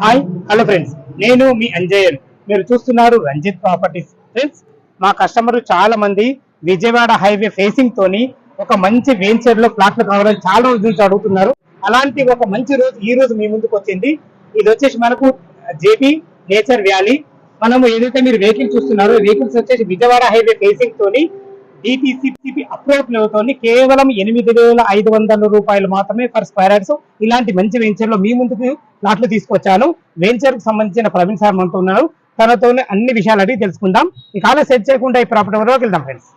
Hi hello friends, నేను మీ అంజయ్యన్. మీరు చూస్తున్నారు రంజిత్ ప్రాపర్టీస్. ఫ్రెండ్స్, మా కస్టమర్ చాలా మంది విజయవాడ హైవే ఫేసింగ్ తోని ఒక మంచి వెంచర్ లో ప్లాట్లు కావాలని చాలా రోజుల నుంచి అడుగుతున్నారు. అలాంటి ఒక మంచి రోజు ఈ రోజు మీ ముందుకు వచ్చింది. ఇది వచ్చేసి మనకు జేబీ నేచర్ వ్యాలీ. మనము ఏదైతే మీరు వెహికల్ చూస్తున్నారో వెహికల్స్ వచ్చేసి విజయవాడ హైవే ఫేసింగ్ తోని డిటిసిపి అప్రోచ్ తోని కేవలం 8,500 రూపాయలు మాత్రమే ఫర్ స్క్వేర్ యార్డ్స్. ఇలాంటి మంచి వెంచర్ లో మీ ముందుకు ప్లాట్లు తీసుకొచ్చాను. వెంచర్ కు సంబంధించిన ప్రవీణ్ సార్ మనతో ఉన్నారు. తనతో అన్ని విషయాలు అడిగి తెలుసుకుందాం. ఈ కాలం సెట్ చేయకుండా ఈ ప్రాపర్టీ వరకు వెళ్దాం ఫ్రెండ్స్.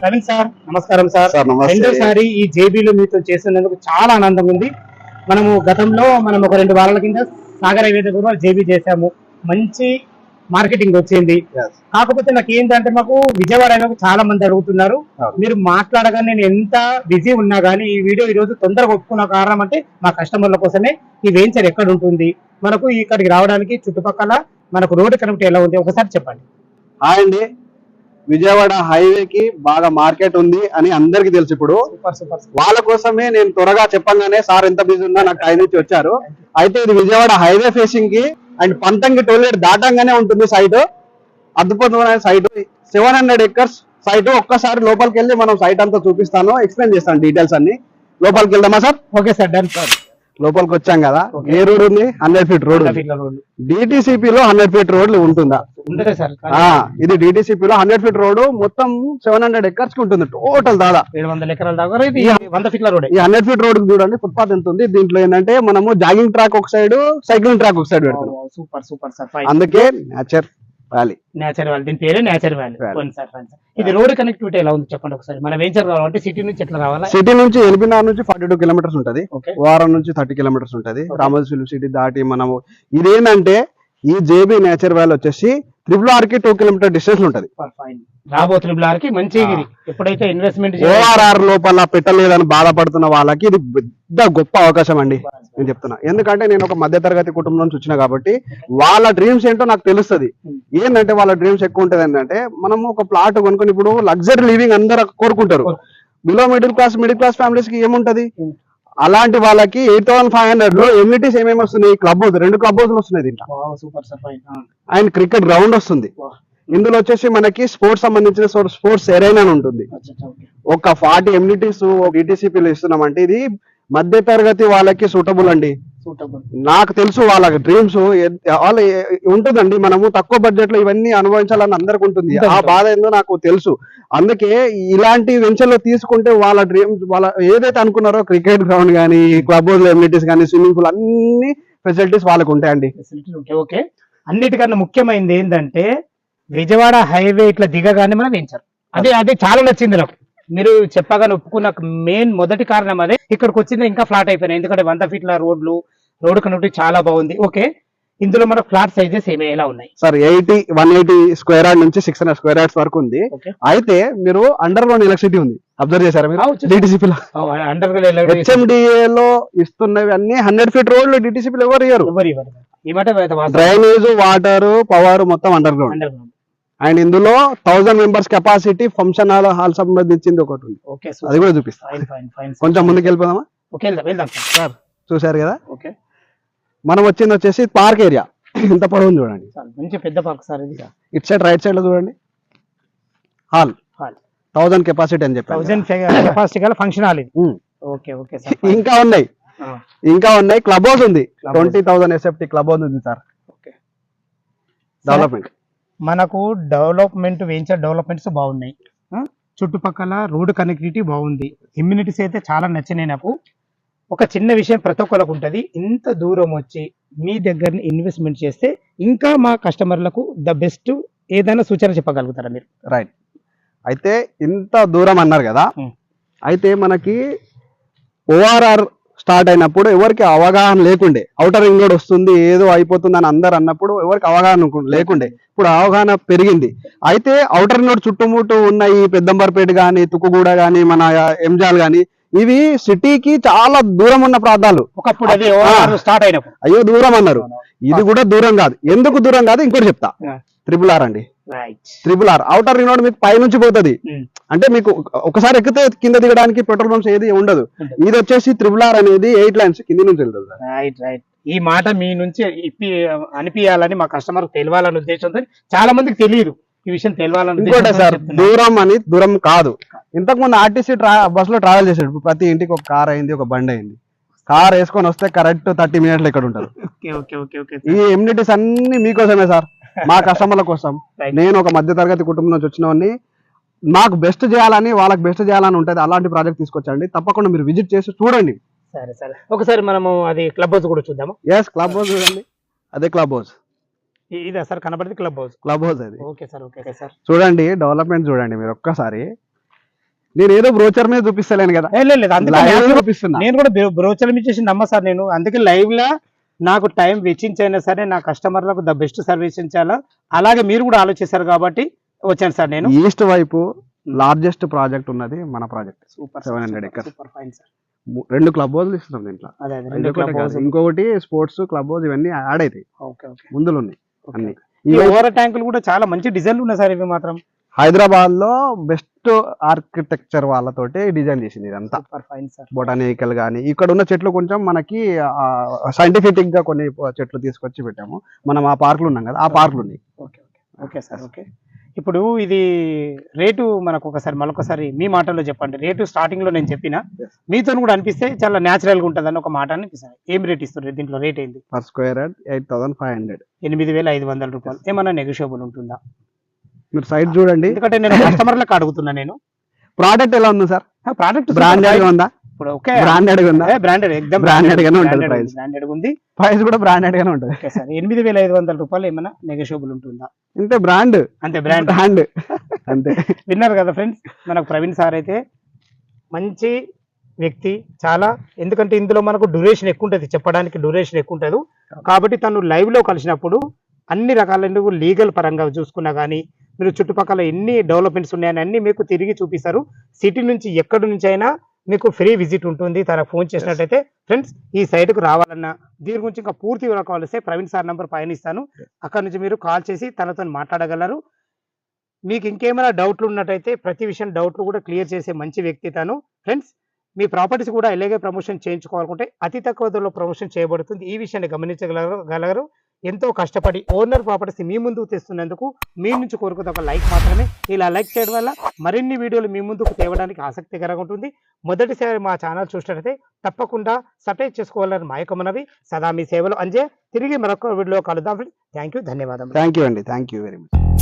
ప్రవీణ్ సార్ నమస్కారం సార్. రెండోసారి ఈ జేబీలో మీతో చేస్తున్నందుకు చాలా ఆనందంగా ఉంది. మనము గతంలో ఒక 2 వారాల కింద సాగర్ హైవే దగ్గర జేబీ చేసాము. మంచి మార్కెటింగ్ వచ్చింది. కాకపోతే నాకు ఏంటంటే మాకు విజయవాడ చాలా మంది అడుగుతున్నారు. మీరు మాట్లాడగానే నేను ఎంత బిజీ ఉన్నా గానీ ఈ వీడియో ఈ రోజు తొందరగా ఒప్పుకున్న కారణం అంటే మా కస్టమర్ల కోసమే. ఈ వెంచర్ ఎక్కడ ఉంటుంది, మనకు ఇక్కడికి రావడానికి చుట్టుపక్కల మనకు రోడ్డు కనెక్ట్ ఎలా ఉంది ఒకసారి చెప్పండి. హాయ్ అండి, విజయవాడ హైవేకి బాగా మార్కెట్ ఉంది అని అందరికి తెలుసు. ఇప్పుడు వాళ్ళ కోసమే నేను త్వరగా చెప్పంగానే సార్ ఎంత బిజీ ఉన్నా నాకు టైం నుంచి వచ్చారు. అయితే ఇది విజయవాడ హైవే ఫేసింగ్ కి అండ్ పంతంగి టోల్గేట్ దాటంగానే ఉంటుంది సైట్. అద్భుతమైన సైట్, 700 acres సైట్. ఒక్కసారి లోపలికి వెళ్ళి మనం సైట్ అంతా చూపిస్తాను, ఎక్స్ప్లెయిన్ చేస్తాను డీటెయిల్స్ అన్ని. లోపలికి వెళ్దామా sir? Okay sir, done sir. లోపలికి వచ్చాం కదా, ఏ రోడ్ ఉంది? 100 feet రోడ్. డిటిసిపి లో 100 feet రోడ్లు ఉంటుందా? ఇది డిటిసిపి లో 100 feet రోడ్ మొత్తం 700 acres కి ఉంటుంది టోటల్. దాదా 700 ఎకరాల దాకా 100 feet రోడ్. ఈ 100 feet రోడ్ చూడండి, ఫుట్పాత్ ఎంత ఉంది. దీంట్లో ఏంటంటే మనము జాగింగ్ ట్రాక్ ఒక సైడ్, సైక్లింగ్ ట్రాక్ ఒక సైడ్ పెడతాం. Super super sir. అందుకే నేచర్ వ్యాలీ. నేచర్ వ్యాలీ, దీని పేరే నేచర్ వ్యాలీ. ఇది రోడ్ కనెక్టివిటీ ఎలా ఉంది చెప్పండి ఒకసారి. మన వెంచర్ రావాలంటే సిటీ నుంచి ఎట్లా రావాలా? సిటీ నుంచి ఎల్బీనగర్ నుంచి 42 kilometers ఉంటది, వారం నుంచి 30 kilometers ఉంటది. రామోజీ ఫిల్మ్ సిటీ దాటి మనము ఇదేంటంటే ఈ జేబీ నేచర్ వ్యాలీ వచ్చేసి RRR కి 2 kilometer డిస్టెన్స్ ఉంటది. రాబో RRR కి మంచి ఎప్పుడైతే ఇన్వెస్ట్మెంట్ ORR లోపల పెట్టలేదని బాధపడుతున్న వాళ్ళకి ఇది పెద్ద గొప్ప అవకాశం అండి నేను చెప్తున్నా. ఎందుకంటే నేను ఒక మధ్యతరగతి కుటుంబం నుంచి వచ్చినా కాబట్టి వాళ్ళ డ్రీమ్స్ ఏంటో నాకు తెలుస్తుంది. ఏంటంటే వాళ్ళ డ్రీమ్స్ ఎక్కువ ఉంటది ఏంటంటే మనము ఒక ప్లాట్ కొనుక్కొని ఇప్పుడు లగ్జరీ లివింగ్ అందరూ కోరుకుంటారు. బిలో మిడిల్ క్లాస్ ఫ్యామిలీస్ కి ఏముంటది, అలాంటి వాళ్ళకి 8,500 లో ఎమ్యూనిటీస్ ఏమేమి వస్తున్నాయి? క్లబ్ హౌస్, 2 క్లబ్ హౌస్లు వస్తున్నాయి దీంట్లో. అండ్ క్రికెట్ గ్రౌండ్ వస్తుంది. ఇందులో వచ్చేసి మనకి స్పోర్ట్స్ సంబంధించిన స్పోర్ట్స్ ఎరైనా ఉంటుంది. ఒక 40 ఎమ్యూనిటీస్ డిటిసిపిలో ఇస్తున్నామంటే ఇది మధ్య తరగతి వాళ్ళకి సూటబుల్ అండి. నాకు తెలుసు వాళ్ళ డ్రీమ్స్ వాళ్ళ ఉంటుందండి. మనము తక్కువ బడ్జెట్ లో ఇవన్నీ అనుభవించాలని అందరికి ఉంటుంది. ఆ బాధ ఏందో నాకు తెలుసు. అందుకే ఇలాంటి వెంచర్ లో తీసుకుంటే వాళ్ళ డ్రీమ్స్, వాళ్ళ ఏదైతే అనుకున్నారో క్రికెట్ గ్రౌండ్ కానీ, క్లబ్ హౌస్ ఎమ్యూనిటీస్ కానీ, స్విమ్మింగ్ పూల్ అన్ని ఫెసిలిటీస్ వాళ్ళకు ఉంటాయండి. ఓకే, అన్నిటికన్నా ముఖ్యమైనది ఏంటంటే విజయవాడ హైవే ఇట్లా దిగగానే మనం వెంచర్ అదే చాలా నచ్చింది నాకు. మీరు చెప్పగానే ఒప్పుకున్న మెయిన్ మొదటి కారణం అదే. ఇక్కడికి వచ్చింది ఇంకా ఫ్లాట్ అయిపోయినాయి, ఎందుకంటే 100 feet రోడ్ కనెక్టివిటీ చాలా బాగుంది. ఓకే, ఇందులో మన ఫ్లాట్ సైజెస్ ఎలా ఉన్నాయి సార్? 180 square yard నుంచి 600 square yards వరకు ఉంది. అయితే మీరు అండర్ గ్రౌండ్ ఎలక్ట్రిసిటీ ఉంది, అబ్జర్వ్ చేశారా మీరు? డిటిసిపి లో HMDA లో ఇస్తున్నవి అన్ని 100 feet రోడ్లు డిటిసిపి ఎవరు ఇయ్యరు. డ్రైనేజ్, వాటర్, పవర్ మొత్తం అండర్ గ్రౌండ్. అండ్ ఇందులో 1000 members కెపాసిటీ ఫంక్షన్ హాల్ సంబంధించింది ఒకటి ఉంది. అది కూడా చూపిస్తా. కొంచెం ముందుకు వెళ్ళిపోదామా? సార్ చూసారు కదా, మనం వచ్చేసి పార్క్ ఏరియా. ఎంత పొడవు ఉంది చూడండి, మంచి పెద్ద park sir. It side right side లో చూడండి, హాల్ 1000 కెపాసిటీ అని చెప్పి 1000 కెపాసిటీ గల ఫంక్షన్ హాల్. ఇంకా ఉన్నాయి. క్లబ్ హౌస్ ఉంది, 20,000 SFT క్లబ్ హౌస్ ఉంది సార్. డెవలప్మెంట్ మనకు వెంచర్ డెవలప్మెంట్స్ బాగున్నాయి. చుట్టుపక్కల రోడ్ కనెక్టివిటీ బాగుంది. ఇమ్యూనిటీస్ అయితే చాలా నచ్చినాయి నాకు. ఒక చిన్న విషయం ప్రతి ఒక్కరికి ఉంటుంది, ఇంత దూరం వచ్చి మీ దగ్గర ఇన్వెస్ట్మెంట్ చేస్తే ఇంకా మా కస్టమర్లకు ద బెస్ట్ ఏదైనా సూచన చెప్పగలుగుతారా మీరు? రైట్. అయితే ఇంత దూరం అన్నారు కదా, అయితే మనకి ORR స్టార్ట్ అయినప్పుడు ఎవరికి అవగాహన లేకుండే, ఔటర్ రింగ్ రోడ్ వస్తుంది ఏదో అయిపోతుంది అని అందరు అన్నప్పుడు ఎవరికి అవగాహన లేకుండే. ఇప్పుడు అవగాహన పెరిగింది. అయితే ఔటర్ రింగ్ రోడ్ చుట్టుముట్టు ఉన్న ఈ పెద్దంబర్పేట కానీ, తుక్కుగూడ కానీ, మన ఎంజాల్ కానీ, ఇవి సిటీకి చాలా దూరం ఉన్న ప్రాంతాలు. ఒకప్పుడు స్టార్ట్ అయినప్పుడు అయ్యో దూరం అన్నారు. ఇది కూడా దూరం కాదు. ఎందుకు దూరం కాదు ఇంకోటి చెప్తా. RRR అండి, right. RRR outer ring road మీకు పై నుంచి పోతుంది, అంటే మీకు ఒకసారి ఎక్కితే కింద దిగడానికి పెట్రోల్ బంక్స్ ఏది ఉండదు. ఇది వచ్చేసి RRR అనేది 8 లైన్స్ కింద నుంచి వెళ్తుంది సార్. Right right. ఈ మాట మీ నుంచి అనిపించాలని మా కస్టమర్ తెలియాలనే ఉద్దేశంతో, చాలా మందికి తెలియదు ఈ విషయం తెలియాలని. ఇంకోటే సార్, దూరం కాదు. ఇంతకు ముందు ఆర్టీసీ బస్ లో ట్రావెల్ చేసాడు, ఇప్పుడు ప్రతి ఇంటికి ఒక కార్ అయింది, ఒక బండి అయింది. కార్ వేసుకొని వస్తే కరెక్ట్ 30 మినిట్స్ ఇక్కడ ఉంటారు. ఈ ఎమ్యూనిటీస్ అన్ని మీకోసమే సార్, మా కస్టమర్ల కోసం. నేను ఒక మధ్య తరగతి కుటుంబం నుంచి వచ్చినవన్నీ, మాకు బెస్ట్ చేయాలని, వాళ్ళకి బెస్ట్ చేయాలని ఉంటుంది. అలాంటి ప్రాజెక్ట్ తీసుకొచ్చండి, తప్పకుండా మీరు విజిట్ చేసి చూడండి. సరే సరే, ఒకసారి మనము అది క్లబ్ హౌస్ కూడా చూద్దాము. ఎస్, క్లబ్ హౌస్ చూడండి, అదే క్లబ్ హౌస్. ఇదే సార్ కనబడింది క్లబ్ హౌస్. అది ఓకే సార్, ఓకే సార్. చూడండి, డెవలప్మెంట్ చూడండి మీరు ఒక్కసారి. నేను ఏదో బ్రోచర్ మీద చూపిస్తలేను కదా, చూపిస్తున్నా. నేను కూడా బ్రోచర్ మీద చేసి నమ్మ సార్. నేను అందుకే లైవ్ లా నాకు టైం వెచ్చించైనా సరే నా కస్టమర్లకు ద బెస్ట్ సర్వీస్ ఇచ్చాలా, అలాగే మీరు కూడా ఆలోచిస్తారు కాబట్టి వచ్చాను సార్. నేను ఈస్ట్ వైపు లార్జెస్ట్ ప్రాజెక్ట్ ఉన్నది మన project. Super 700 acres. Super fine sir. 2 club house ఇస్తున్నాం దీంట్లో. ఇంకొకటి స్పోర్ట్స్ క్లబ్ హౌస్, ఇవన్నీ యాడ్ అవుతాయి. ముందులో ఉన్నాయి అన్ని. ఈ ఓవర్ ట్యాంకులు కూడా చాలా మంచి డిజైన్లు ఉన్నాయి సార్. ఇవి మాత్రం హైదరాబాద్ లో బెస్ట్ ఆర్కిటెక్చర్ వాళ్ళతోటి డిజైన్ చేసింది ఇదంతా. బొటానికల్ గానీ, ఇక్కడ ఉన్న చెట్లు కొంచెం మనకి సైంటిఫిక్ గా కొన్ని చెట్లు తీసుకొచ్చి పెట్టాము. మనం ఆ పార్కులు ఉన్నాం కదా, ఆ పార్కులు ఉన్నాయి. Okay sir, okay. ఇప్పుడు ఇది రేటు మనకు ఒకసారి మరొకసారి మీ మాటల్లో చెప్పండి. రేటు స్టార్టింగ్ లో నేను చెప్పిన, మీతో కూడా అనిపిస్తే చాలా న్యాచురల్ గా ఉంటుంది అని ఒక మాట అనిపిస్తుంది. ఏం రేట్ ఇస్తారు దీంట్లో? రేట్ ఏంది? Per square yard 8,500. 8,500 రూపాయలు. ఏమన్నా నెగోషియబుల్ ఉంటుందా? మీరు సైట్ చూడండి, ఎందుకంటే నేను కస్టమర్లకు అడుగుతున్నా. నేను ప్రోడక్ట్ ఎలా ఉంది సార్? ప్రోడక్ట్ బ్రాండెడ్ గా ఉందా? ఇప్పుడు ఓకే, బ్రాండెడ్ గా ఉందా? బ్రాండెడ్, ఎక్దమ్ బ్రాండెడ్ గానే ఉంటుంది. బ్రాండెడ్ ఉంది, ప్రైస్ కూడా బ్రాండెడ్ గానే ఉంటుంది. Okay sir. 8,500 రూపాయలు ఏమైనా నెగోషియబుల్ ఉంటుందా? అంటే బ్రాండ్, అంతే బ్రాండ్ అంతే. విన్నారు కదా ఫ్రెండ్స్, మనకు ప్రవీణ్ సార్ అయితే మంచి వ్యక్తి చాలా. ఎందుకంటే ఇందులో మనకు డ్యూరేషన్ ఎక్కువ ఉంటుంది, చెప్పడానికి డ్యూరేషన్ ఎక్కువ ఉంటుంది. కాబట్టి తను లైవ్ లో కలిసినప్పుడు అన్ని రకాల లీగల్ పరంగా చూసుకున్నా కానీ, మీరు చుట్టుపక్కల ఎన్ని డెవలప్మెంట్స్ ఉన్నాయని అన్ని మీకు తిరిగి చూపిస్తారు. సిటీ నుంచి ఎక్కడి నుంచి అయినా మీకు ఫ్రీ విజిట్ ఉంటుంది. తనకు ఫోన్ చేసినట్టయితే ఫ్రెండ్స్, ఈ సైట్కు రావాలన్నా, దీని గురించి ఇంకా పూర్తి వివరాలు కావాల్సి ప్రవీణ్ సార్ నంబర్ పైన ఇస్తాను. అక్కడ నుంచి మీరు కాల్ చేసి తనతో మాట్లాడగలరు. మీకు ఇంకేమైనా డౌట్లు ఉన్నట్టయితే ప్రతి విషయం డౌట్లు కూడా క్లియర్ చేసే మంచి వ్యక్తి తను. ఫ్రెండ్స్, మీ ప్రాపర్టీస్ కూడా ఇలాగే ప్రమోషన్ చేయించుకోవాలనుకుంటే అతి తక్కువ ధరలో ప్రమోషన్ చేయబడుతుంది. ఈ విషయాన్ని గమనించగలరు. ఎంతో కష్టపడి ఓనర్ ప్రాపర్టీస్ మీ ముందుకు తెస్తున్నందుకు మీ నుంచి కోరుకున్న ఒక లైక్ మాత్రమే. ఇలా లైక్ చేయడం వల్ల మరిన్ని వీడియోలు మీ ముందుకు తేవడానికి ఆసక్తికరంగా ఉంటుంది. మొదటిసారి మా ఛానల్ చూసినట్లయితే తప్పకుండా సబ్స్క్రైబ్ చేసుకోవాలని మా యొక్క మనవి. సదా మీ సేవలో అంజయ్. తిరిగి మరొక వీడియోలో కలుద్దాం. థ్యాంక్ యూ, ధన్యవాదాలు. థ్యాంక్ యూ అండి, థ్యాంక్ యూ వెరీ మచ్.